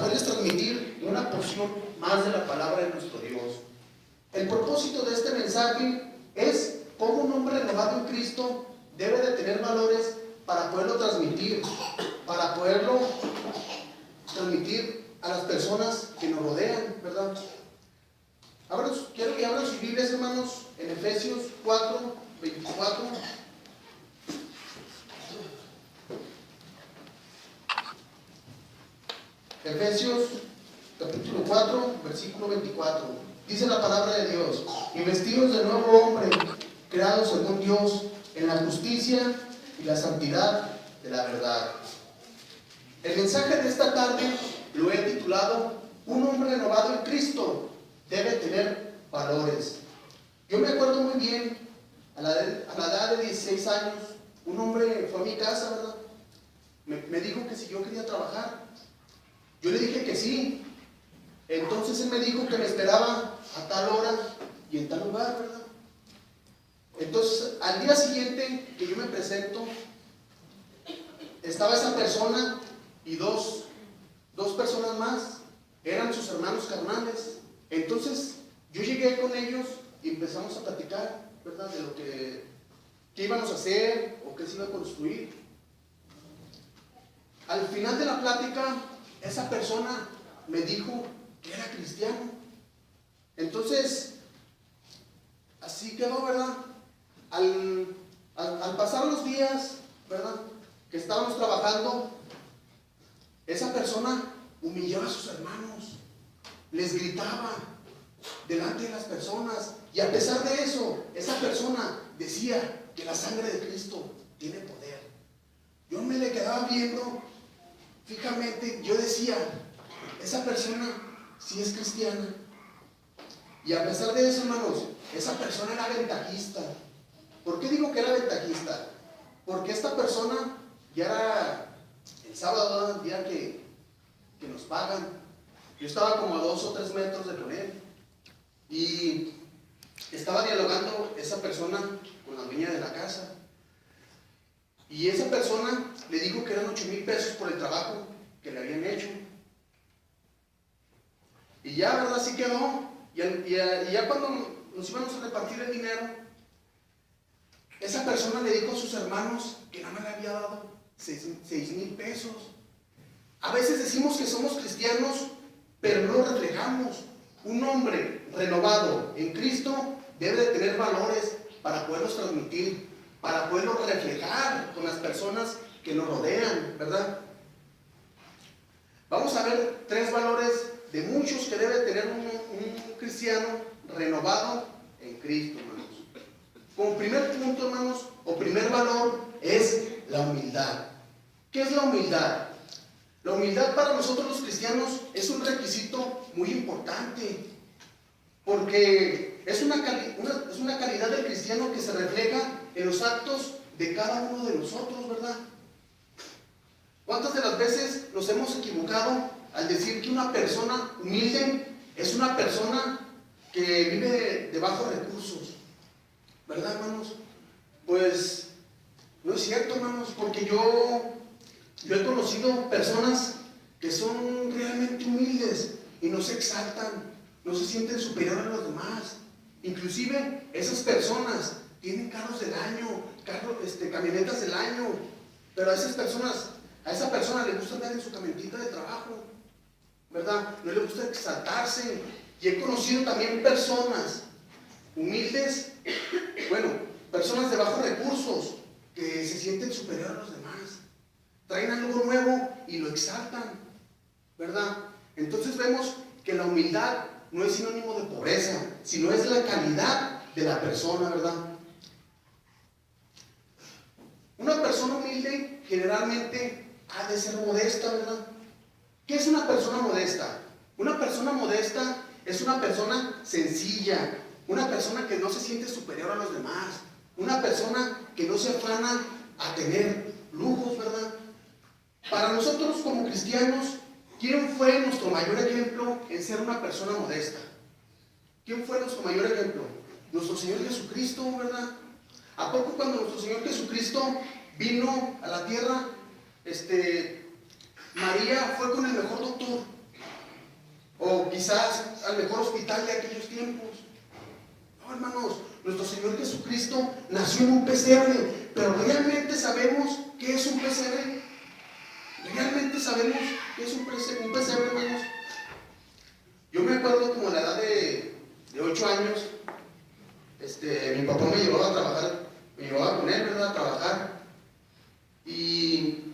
poderles transmitir una porción más de la palabra de nuestro Dios. El propósito de este mensaje es cómo un hombre renovado en Cristo debe de tener valores para poderlo transmitir, a las personas que nos rodean, ¿verdad? Quiero que abran sus Biblias, hermanos, en Efesios 4, 24. Efesios capítulo 4, versículo 24. Dice la palabra de Dios: y vestidos de nuevo hombre, creados según Dios, en la justicia y la santidad de la verdad. El mensaje de esta tarde lo he titulado: un hombre renovado en Cristo debe tener valores. Yo me acuerdo muy bien, a la edad de 16 años, un hombre fue a mi casa, ¿verdad? Me dijo que si yo quería trabajar. Yo le dije que sí. Entonces él me dijo que me esperaba a tal hora y en tal lugar, ¿verdad? Entonces, al día siguiente que yo me presento, estaba esa persona y dos personas más, eran sus hermanos carnales. Entonces, yo llegué con ellos y empezamos a platicar, ¿verdad? De lo que íbamos a hacer o qué se iba a construir. Al final de la plática, esa persona me dijo que era cristiano. Entonces, así quedó, ¿verdad? Al pasar los días, ¿verdad?, que estábamos trabajando, esa persona humillaba a sus hermanos, les gritaba delante de las personas, y a pesar de eso, esa persona decía que la sangre de Cristo tiene poder. Yo me le quedaba viendo fijamente, yo decía, esa persona sí es cristiana. Y a pesar de eso, hermanos, esa persona era ventajista. ¿Por qué digo que era ventajista? Porque esta persona ya era el sábado, el día que nos pagan. Yo estaba como a 2 o 3 metros de con él. Y estaba dialogando esa persona con la dueña de la casa. Y esa persona le dijo que eran 8,000 pesos por el trabajo que le habían hecho. Y ya, ¿verdad? Así quedó. Y ya cuando nos íbamos a repartir el dinero, esa persona le dijo a sus hermanos que nada más le había dado 6,000 pesos. A veces decimos que somos cristianos, pero no lo reflejamos. Un hombre renovado en Cristo debe de tener valores para poderlos transmitir, para poderlos reflejar con las personas que nos rodean, ¿verdad? Vamos a ver 3 valores de muchos que debe tener un cristiano renovado en Cristo, hermanos. Como primer punto, hermanos, o primer valor, es la humildad. ¿Qué es la humildad? La humildad para nosotros los cristianos es un requisito muy importante, porque es una calidad del cristiano que se refleja en los actos de cada uno de nosotros, ¿verdad? ¿Cuántas de las veces nos hemos equivocado al decir que una persona humilde es una persona que vive de bajos recursos? ¿Verdad, hermanos? Pues no es cierto, hermanos, porque yo he conocido personas que son realmente humildes y no se exaltan, no se sienten superiores a los demás. Inclusive esas personas tienen carros del año, camionetas del año, pero a esa persona le gusta andar en su camionetita de trabajo, ¿verdad? No le gusta exaltarse. Y he conocido también personas humildes, personas de bajos recursos, que se sienten superiores a los demás. Traen algo nuevo y lo exaltan, ¿verdad? Entonces vemos que la humildad no es sinónimo de pobreza, sino es la calidad de la persona, ¿verdad? Una persona humilde generalmente ha de ser modesta, ¿verdad? ¿Qué es una persona modesta? Una persona modesta es una persona sencilla, una persona que no se siente superior a los demás, una persona que no se afana a tener lujos, ¿verdad? Para nosotros como cristianos, ¿quién fue nuestro mayor ejemplo en ser una persona modesta? ¿Quién fue nuestro mayor ejemplo? Nuestro Señor Jesucristo, ¿verdad? ¿A poco cuando nuestro Señor Jesucristo vino a la tierra, María fue con el mejor doctor quizás al mejor hospital de aquellos tiempos. No, hermanos, nuestro Señor Jesucristo nació en un pesebre, pero ¿realmente sabemos qué es un pesebre? ¿Realmente sabemos qué es un pesebre, hermanos? Yo me acuerdo como a la edad de 8 años, mi papá me llevaba a trabajar, me llevaba con él, ¿verdad?, a trabajar, y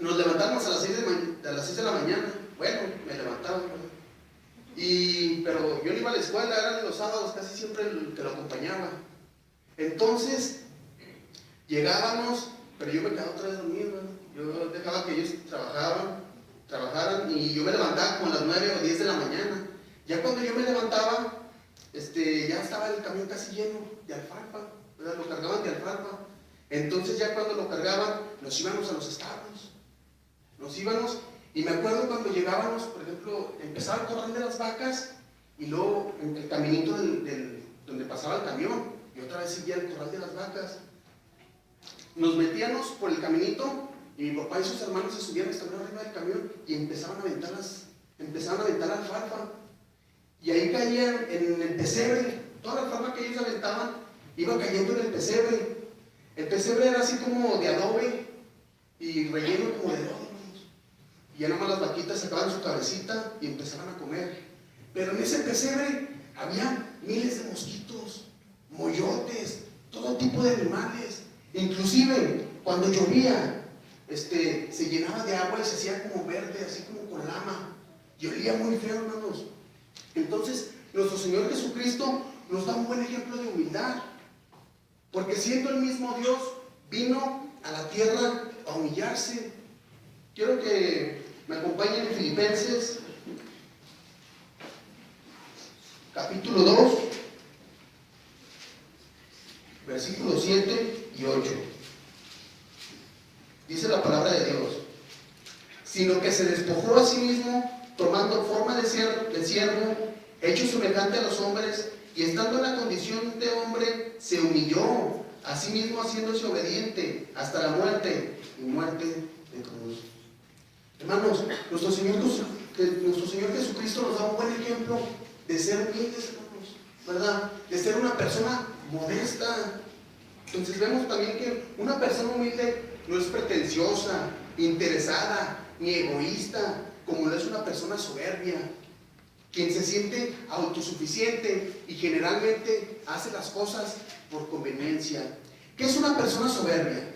nos levantábamos a las 6 de la mañana. Bueno, me levantaba, ¿verdad? Pero yo no iba a la escuela, eran los sábados casi siempre el que lo acompañaba. Entonces llegábamos, pero yo me quedaba otra vez dormido, ¿verdad? Yo dejaba que ellos trabajaran, y yo me levantaba como a las 9 o 10 de la mañana. Ya cuando yo me levantaba, ya estaba el camión casi lleno de alfalfa, ¿verdad? Lo cargaban de alfalfa. Entonces ya cuando lo cargaban, nos íbamos a los establos. Nos íbamos, y me acuerdo cuando llegábamos, por ejemplo, empezaba el corral de las vacas, y luego el caminito donde pasaba el camión, y otra vez seguía el corral de las vacas. Nos metíamos por el caminito, y mi papá y sus hermanos se subían hasta arriba del camión y empezaban a aventar alfalfa. Y ahí caían en el pesebre, toda la alfalfa que ellos aventaban iba cayendo en el pesebre. El pesebre era así como de adobe y relleno como de lodo. Y ya nomás las vaquitas sacaban su cabecita y empezaban a comer. Pero en ese pesebre había miles de mosquitos, moyotes, todo tipo de animales. Inclusive cuando llovía, se llenaba de agua y se hacía como verde, así como con lama, y olía muy feo, hermanos. Entonces nuestro Señor Jesucristo nos da un buen ejemplo de humildad, porque siendo el mismo Dios, vino a la tierra a humillarse. Quiero que me acompañen en Filipenses capítulo 2, versículos 7 y 8. Dice la palabra de Dios: sino que se despojó a sí mismo, tomando forma de siervo, hecho semejante a los hombres, y estando en la condición de hombre, se humilló a sí mismo, haciéndose obediente hasta la muerte, y muerte de cruz. Hermanos, nuestro Señor Jesucristo nos da un buen ejemplo de ser humildes, hermanos, ¿verdad? De ser una persona modesta. Entonces vemos también que una persona humilde no es pretenciosa, interesada, ni egoísta, como lo es una persona soberbia, quien se siente autosuficiente y generalmente hace las cosas por conveniencia. ¿Qué es una persona soberbia?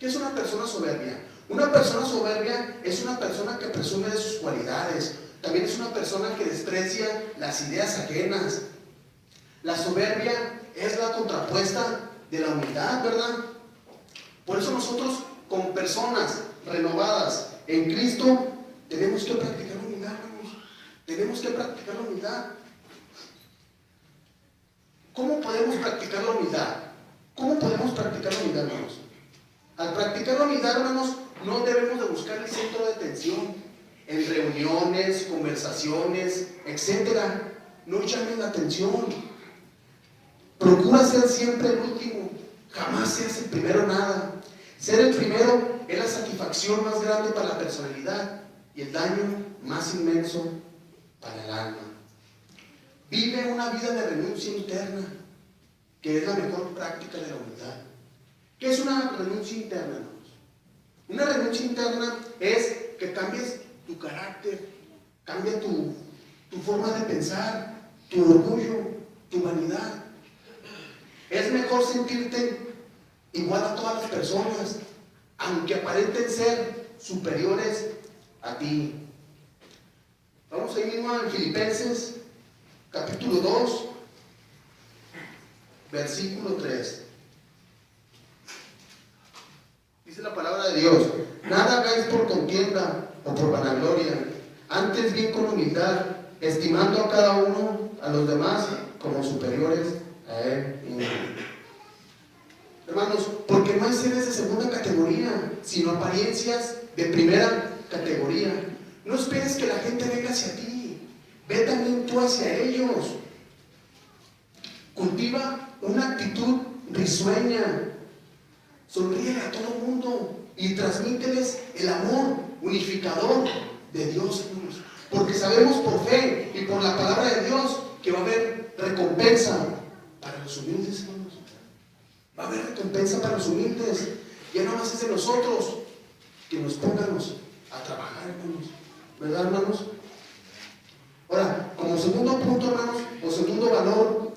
¿Qué es una persona soberbia? Una persona soberbia es una persona que presume de sus cualidades. También es una persona que desprecia las ideas ajenas. La soberbia es la contrapuesta de la humildad, ¿verdad? Por eso nosotros, como personas renovadas en Cristo, tenemos que practicar la humildad, hermanos. Tenemos que practicar la humildad. ¿Cómo podemos practicar la humildad? ¿Cómo podemos practicar la humildad, hermanos? Al practicar la humildad, hermanos, no debemos de buscar el centro de atención en reuniones, conversaciones, etcétera. No llamen la atención. Procura ser siempre el último. Jamás seas el primero en nada. Ser el primero es la satisfacción más grande para la personalidad y el daño más inmenso para el alma. Vive una vida de renuncia interna, que es la mejor práctica de la humildad. ¿Qué es una renuncia interna, hermanos? Una renuncia interna es que cambies tu carácter, cambia tu forma de pensar, tu orgullo, tu vanidad. Es mejor sentirte igual a todas las personas, aunque aparenten ser superiores a ti. Vamos ahí mismo en Filipenses capítulo 2, versículo 3. Dice la palabra de Dios: nada hagáis por contienda o por vanagloria, antes bien con humildad, estimando a cada uno a los demás como superiores a él mismo. Hermanos, porque no hay seres de segunda categoría, sino apariencias de primera categoría. No esperes que la gente venga hacia ti, ve también tú hacia ellos. Cultiva una actitud risueña, sonríe a todo el mundo y transmíteles el amor unificador de Dios, hermanos. Porque sabemos por fe por la palabra de Dios que va a haber recompensa para los humildes, hermanos. Va a haber recompensa para los humildes. Ya nada más es de nosotros que nos pongamos a trabajar, hermanos. ¿Verdad, hermanos? Ahora, como segundo punto, hermanos, o segundo valor,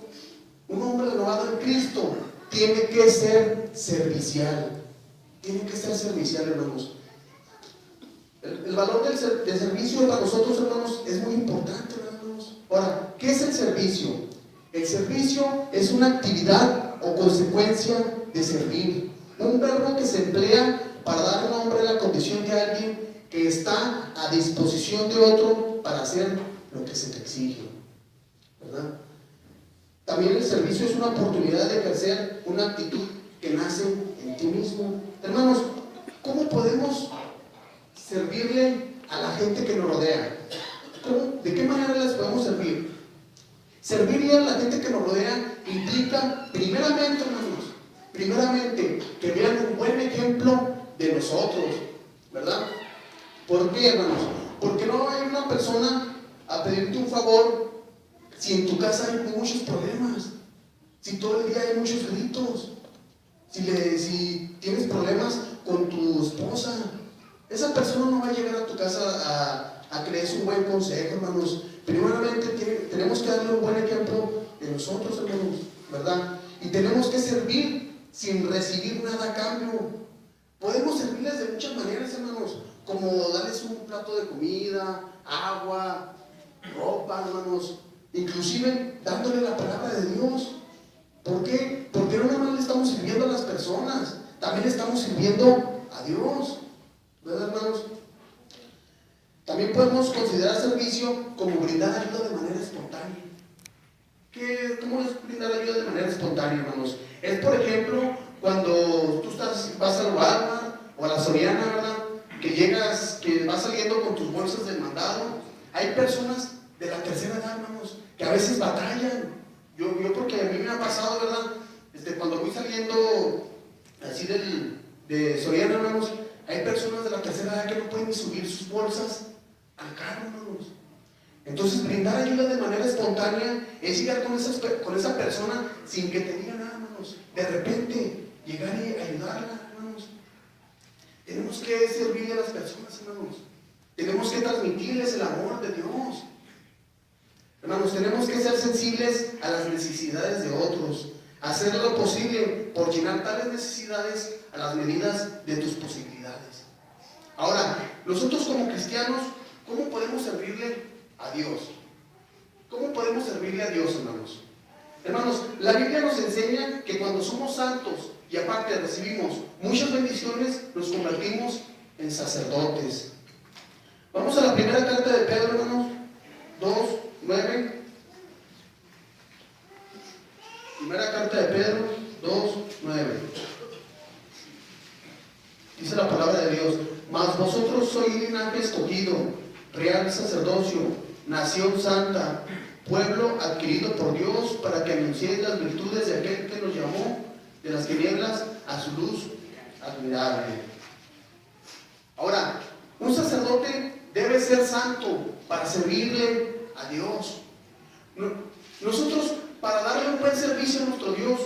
un hombre renovado en Cristo tiene que ser servicial. Tiene que ser servicial, hermanos. El valor del servicio para nosotros, hermanos, es muy importante, hermanos. Ahora, ¿qué es el servicio? El servicio es una actividad o consecuencia de servir. Un verbo que se emplea para dar nombre a la condición de alguien que está a disposición de otro para hacer lo que se te exige, ¿verdad? También el servicio es una oportunidad de ejercer una actitud que nace en ti mismo. Hermanos, ¿cómo podemos servirle a la gente que nos rodea? ¿De qué manera les podemos servir? Servirle a la gente que nos rodea implica, primeramente, hermanos, que vean un buen ejemplo de nosotros, ¿verdad? ¿Por qué, hermanos? Porque no hay una persona a pedirte un favor si en tu casa hay muchos problemas, si todo el día hay muchos gritos, si tienes problemas con tu esposa. Esa persona no va a llegar a tu casa a que le des un buen consejo, hermanos. Primeramente tenemos que darle un buen ejemplo de nosotros, hermanos, ¿verdad? Y tenemos que servir sin recibir nada a cambio. Podemos servirles de muchas maneras, hermanos, como darles un plato de comida, agua, ropa, hermanos, inclusive dándole la palabra de Dios. ¿Por qué? Porque no nada más le estamos sirviendo a las personas, también le estamos sirviendo a Dios, ¿verdad, hermanos? También podemos considerar servicio como brindar ayuda de manera espontánea. ¿Cómo es brindar ayuda de manera espontánea, hermanos? Es, por ejemplo, cuando tú vas al Walmart o a la Soriana, ¿verdad? Que vas saliendo con tus bolsas del mandado. Hay personas de la tercera edad, hermanos, que a veces batallan. Yo porque a mí me ha pasado, ¿verdad? Cuando voy saliendo así de Soriana, hermanos, hay personas de la tercera edad que no pueden ni subir sus bolsas al carro, hermanos. Entonces, brindar ayuda de manera espontánea es llegar con esa persona sin que te diga nada, hermanos. De repente, llegar y ayudarla, hermanos. Tenemos que servirle a las personas, hermanos. Tenemos que transmitirles el amor de Dios. Hermanos, tenemos que ser sensibles a las necesidades de otros. Hacer lo posible por llenar tales necesidades a las medidas de tus posibilidades. Ahora, nosotros como cristianos, ¿cómo podemos servirle a Dios? ¿Cómo podemos servirle a Dios, hermanos? Hermanos, la Biblia nos enseña que cuando somos santos y aparte recibimos muchas bendiciones, nos convertimos en sacerdotes. Vamos a la primera carta de Pedro, hermanos, 2:9. Primera carta de Pedro, 2:9. Dice la palabra de Dios: mas vosotros sois linaje escogido, real sacerdocio, nación santa, pueblo adquirido por Dios, para que anunciéis las virtudes de aquel que nos llamó de las tinieblas a su luz admirable. Ahora, un sacerdote debe ser santo para servirle a Dios. Nosotros, para darle un buen servicio a nuestro Dios,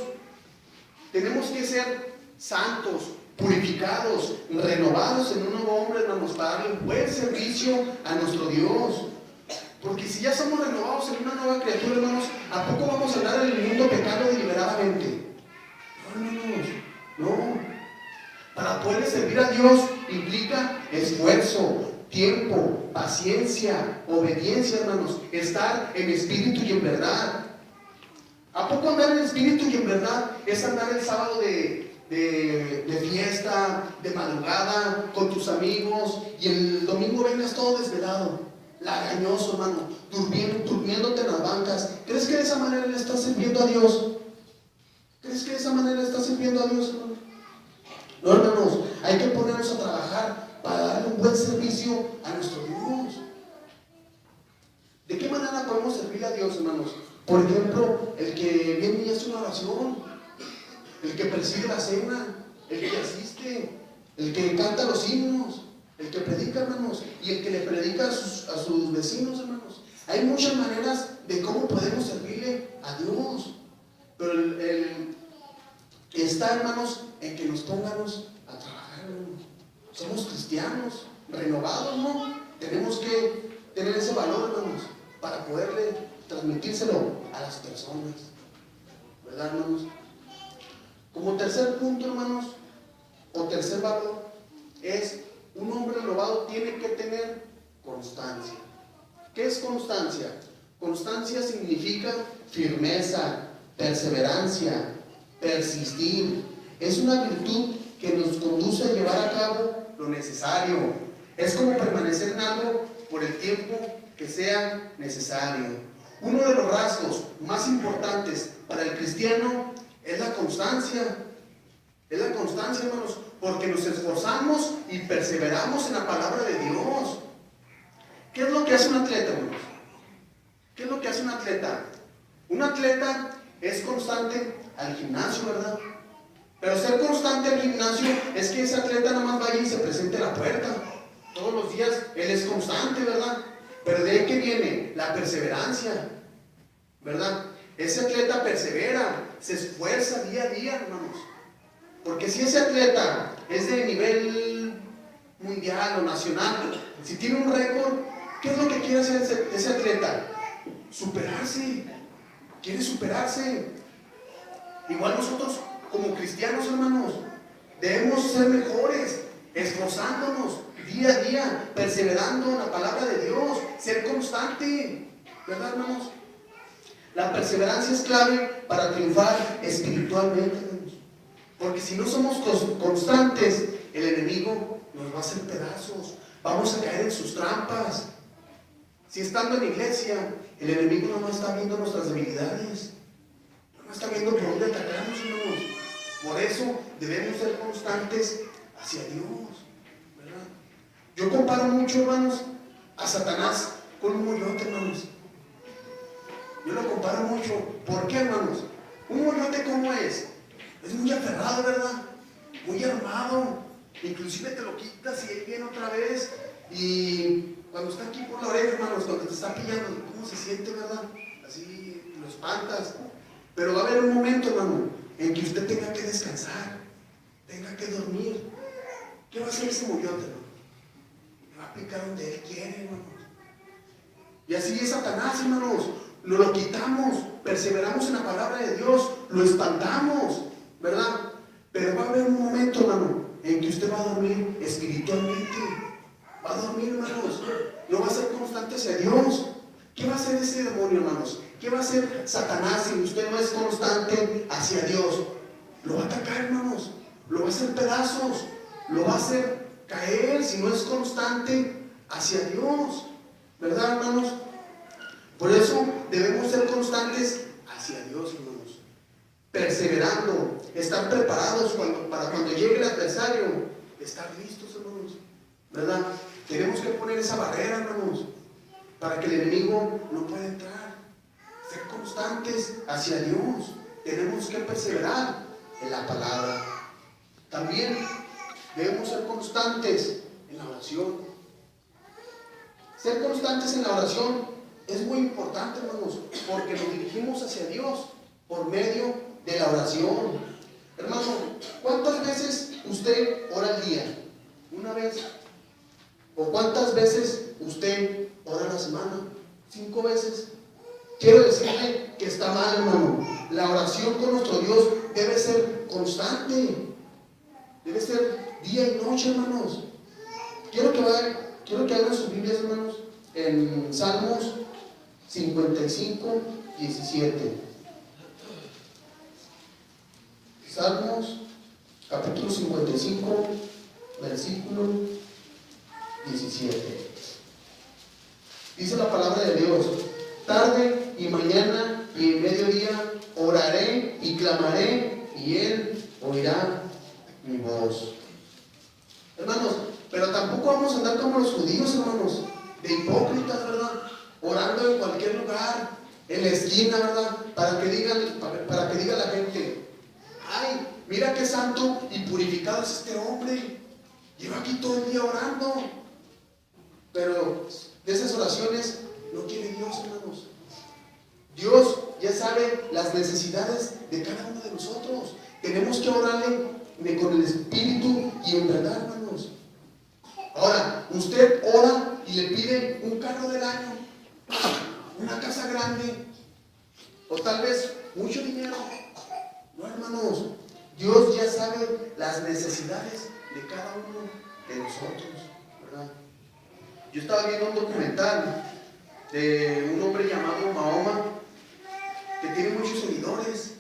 tenemos que ser santos, purificados, renovados en un nuevo hombre, hermanos, para darle un buen servicio a nuestro Dios. Porque si ya somos renovados en una nueva criatura, hermanos, ¿a poco vamos a andar en el mundo pecando deliberadamente? No, hermanos, no. Para poder servir a Dios implica esfuerzo, tiempo, paciencia, obediencia, hermanos, estar en espíritu y en verdad. ¿A poco andar en espíritu y en verdad es andar el sábado de fiesta, de madrugada, con tus amigos, y el domingo vengas todo desvelado, lagañoso, hermano, durmiéndote en las bancas? ¿Crees que de esa manera le estás sirviendo a Dios? ¿Crees que de esa manera le estás sirviendo a Dios, hermano? No, hermanos, hay que ponernos a trabajar para darle un buen servicio a nuestro Dios. ¿De qué manera podemos servirle a Dios, hermanos? Por ejemplo, el que viene y hace una oración, el que preside la cena, el que asiste, el que canta los himnos, el que predica, hermanos, y el que le predica a sus vecinos, hermanos. Hay muchas maneras de cómo podemos servirle a Dios. Pero está, hermanos, en que nos pongamos a trabajar, hermanos. Somos cristianos, renovados, ¿no? Tenemos que tener ese valor, hermanos, para poderle transmitírselo a las personas. ¿Verdad, hermanos? Como tercer punto, hermanos, o tercer valor, es un hombre renovado tiene que tener constancia. ¿Qué es constancia? Constancia significa firmeza, perseverancia, persistir. Es una virtud que nos conduce a llevar a cabo lo necesario. Es como permanecer en algo por el tiempo que sea necesario. Uno de los rasgos más importantes para el cristiano es la constancia. Es la constancia, hermanos, porque nos esforzamos y perseveramos en la palabra de Dios. ¿Qué es lo que hace un atleta, hermanos? ¿Qué es lo que hace un atleta? Un atleta es constante al gimnasio, ¿verdad? Pero ser constante al gimnasio es que ese atleta nada más vaya y se presente a la puerta. Todos los días él es constante, ¿verdad? Pero de ahí que viene la perseverancia, ¿verdad? Ese atleta persevera, se esfuerza día a día, hermanos. Porque si ese atleta es de nivel mundial o nacional, si tiene un récord, ¿qué es lo que quiere hacer ese atleta? Superarse. Quiere superarse. Igual nosotros, como cristianos, hermanos, debemos ser mejores, esforzándonos día a día, perseverando en la palabra de Dios, ser constante, ¿verdad, hermanos? La perseverancia es clave para triunfar espiritualmente, hermanos. Porque si no somos constantes, el enemigo nos va a hacer pedazos, vamos a caer en sus trampas. Si estando en la iglesia, el enemigo no está viendo nuestras debilidades, no está viendo por dónde atacarnos, hermanos. Por eso debemos ser constantes hacia Dios, ¿verdad? Yo comparo mucho, hermanos, a Satanás con un moyote, hermanos. Yo lo comparo mucho. ¿Por qué, hermanos? Un moyote, ¿cómo es? Es muy aferrado, ¿verdad? Muy armado. Inclusive te lo quitas y él viene otra vez. Y cuando está aquí por la oreja, hermanos, cuando te está pillando, ¿cómo se siente, verdad? Así lo espantas. Pero va a haber un momento, hermano, en que usted tenga que descansar, tenga que dormir. ¿Qué va a hacer ese moyote, hermano? Le va a picar donde él quiere, hermanos. Y así es Satanás, hermanos. Lo quitamos, perseveramos en la palabra de Dios, lo espantamos, ¿verdad? Pero va a haber un momento, hermano, en que usted va a dormir espiritualmente. Va a dormir, hermanos. No va a ser constante hacia Dios. ¿Qué va a hacer ese demonio, hermanos? ¿Qué va a hacer Satanás si usted no es constante hacia Dios? Lo va a atacar, hermanos. Lo va a hacer pedazos. Lo va a hacer caer si no es constante hacia Dios. ¿Verdad, hermanos? Por eso debemos ser constantes hacia Dios, hermanos. Perseverando, estar preparados para cuando llegue el adversario, estar listos, hermanos. ¿Verdad? Tenemos que poner esa barrera, hermanos, para que el enemigo no pueda entrar. Ser constantes hacia Dios. Tenemos que perseverar en la palabra. También debemos ser constantes en la oración. Ser constantes en la oración es muy importante, hermanos, porque nos dirigimos hacia Dios por medio de la oración. Hermano, ¿cuántas veces usted ora al día? ¿Una vez? ¿O cuántas veces usted ora a la semana? 5 veces. Quiero decirle que está mal, hermano. La oración con nuestro Dios debe ser constante. Debe ser día y noche, hermanos. Quiero que abran sus Biblias, hermanos, en Salmos 55, 17. Salmos, capítulo 55, versículo 17. Dice la palabra de Dios: tarde y mañana y en mediodía oraré y clamaré, y Él oirá mi voz. Hermanos, pero tampoco vamos a andar como los judíos, hermanos, de hipócritas, ¿verdad? Orando en cualquier lugar, en la esquina, ¿verdad? Para que diga la gente: ay, mira qué santo y purificado es este hombre. Lleva aquí todo el día orando. Pero de esas oraciones no quiere Dios, hermano. Dios ya sabe las necesidades de cada uno de nosotros. Tenemos que orarle con el espíritu y en verdad, hermanos. Ahora, usted ora y le pide un carro del año, una casa grande, o tal vez mucho dinero. No, hermanos, Dios ya sabe las necesidades de cada uno de nosotros, ¿verdad? Yo estaba viendo un documental de un hombre llamado Mahoma, que tiene muchos seguidores,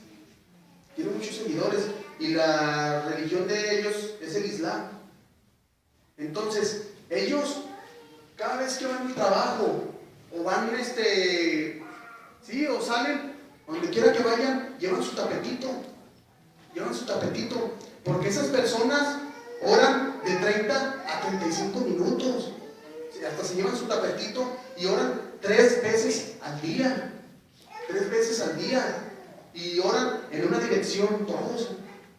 y la religión de ellos es el Islam. Entonces, ellos, cada vez que van al trabajo, o van, o salen, donde quiera que vayan, llevan su tapetito, porque esas personas oran de 30 a 35 minutos, hasta se llevan su tapetito y oran 3 veces al día, y oran en una dirección todos,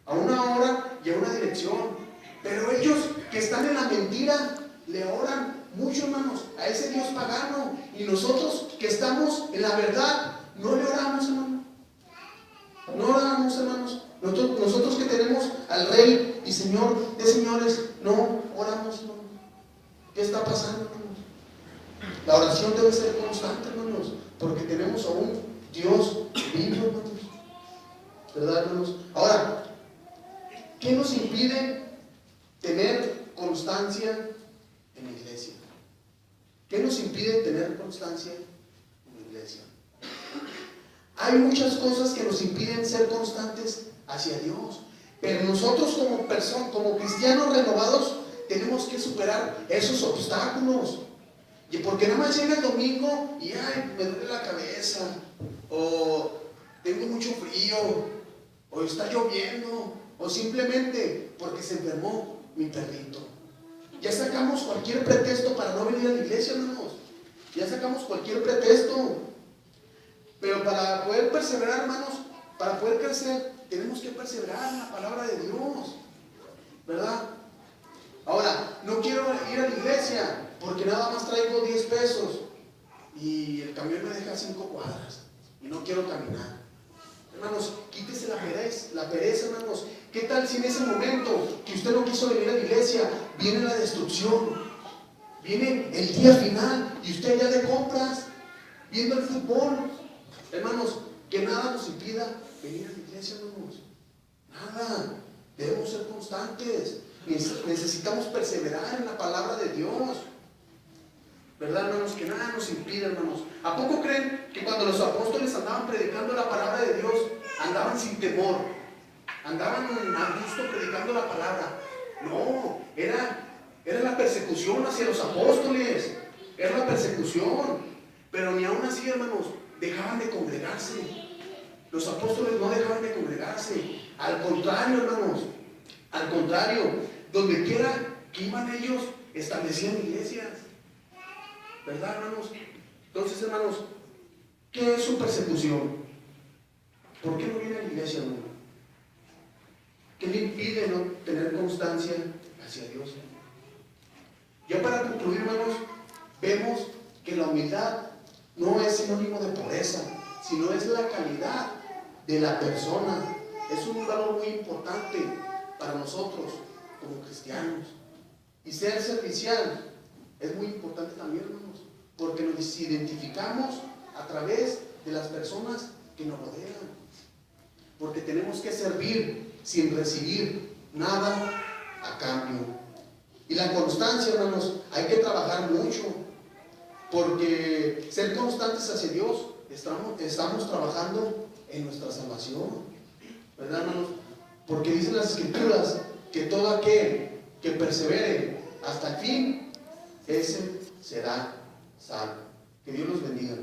a una hora y a una dirección. Pero ellos que están en la mentira le oran mucho, hermanos, a ese Dios pagano, y nosotros que estamos en la verdad no le oramos, hermano. No oramos, hermanos. Nosotros que tenemos al Rey y Señor de señores, no oramos, hermano. ¿Qué está pasando, hermanos? La oración debe ser constante, hermanos, porque tenemos a un Dios vivo, hermanos. ¿Verdad, hermanos? Ahora, ¿qué nos impide tener constancia en la iglesia? ¿Qué nos impide tener constancia en la iglesia? Hay muchas cosas que nos impiden ser constantes hacia Dios, pero nosotros como personas, como cristianos renovados, tenemos que superar esos obstáculos. Y porque nada más llega el domingo y ay, me duele la cabeza, o tengo mucho frío, o está lloviendo, o simplemente porque se enfermó mi perrito. Ya sacamos cualquier pretexto para no venir a la iglesia, hermanos. Ya sacamos cualquier pretexto. Pero para poder perseverar, hermanos, para poder crecer, tenemos que perseverar en la palabra de Dios, ¿verdad? Ahora, no quiero ir a la iglesia porque nada más traigo 10 pesos y el camión me deja 5 cuadras y no quiero caminar. Hermanos, quítese la pereza, hermanos. ¿Qué tal si en ese momento que usted no quiso venir a la iglesia, viene la destrucción, viene el día final y usted ya de compras, viendo el fútbol? Hermanos, que nada nos impida venir a la iglesia, hermanos. Nada. Debemos ser constantes. Necesitamos perseverar en la palabra de Dios, ¿verdad, hermanos? Que nada nos impida, hermanos. ¿A poco creen que cuando los apóstoles andaban predicando la palabra de Dios, andaban sin temor? Andaban a gusto predicando la palabra. No, era la persecución hacia los apóstoles. Era la persecución. Pero ni aún así, hermanos, dejaban de congregarse. Los apóstoles no dejaban de congregarse. Al contrario, hermanos, al contrario, donde quiera que iban ellos, establecían iglesias. ¿Verdad, hermanos? Entonces, hermanos, ¿qué es su persecución? ¿Por qué no viene a la iglesia, hermano? ¿Qué le impide no tener constancia hacia Dios? Ya para concluir, hermanos, vemos que la humildad no es sinónimo de pobreza, sino es la calidad de la persona. Es un valor muy importante para nosotros como cristianos. Y ser servicial es muy importante también, hermanos, porque nos identificamos a través de las personas que nos rodean. Porque tenemos que servir sin recibir nada a cambio. Y la constancia, hermanos, hay que trabajar mucho, porque ser constantes hacia Dios, estamos trabajando en nuestra salvación, ¿verdad, hermanos? Porque dicen las Escrituras que todo aquel que persevere hasta el fin, ese será salvo. Que Dios los bendiga.